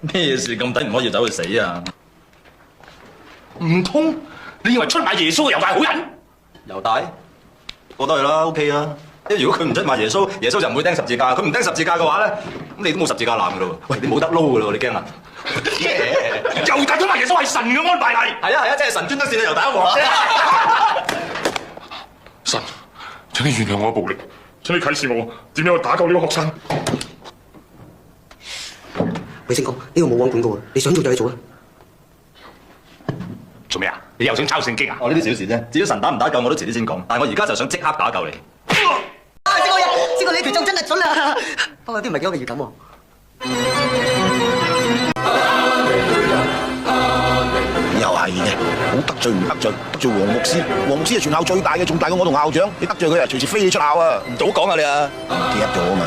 咩事咁抵唔可以走去死啊？唔通你認為出賣耶穌嘅猶大係好人？猶大，過得去啦 ，OK 啊。因為如果佢唔出賣耶穌，耶穌就唔會釘十字架。佢唔釘十字架嘅話咧，咁你都冇十字架攬噶咯。喂，你冇得撈噶咯，你驚啊？猶大出賣耶穌係神嘅安排嚟。係啊係啊，即係神專登線啊猶大一鑊。神，請你原諒我嘅暴力，請你啟示我點樣去打救呢個學生。衛星哥，呢個冇網廣告啊，你想做就去做啊。做咩啊？你又想抄聖經啊？哦，呢啲小事啫。至於神打唔打救我都遲啲先講，但係我而家就想即刻打救你。知道你條針真係準啊！不過有啲唔係幾好嘅預感喎。又係嘅，好得罪唔得罪，得罪黃牧師。黃牧師係全校最大嘅，仲大過我同校長。你得罪佢啊，隨時飛你出校啊！唔早講啊你啊！貼咗啊嘛。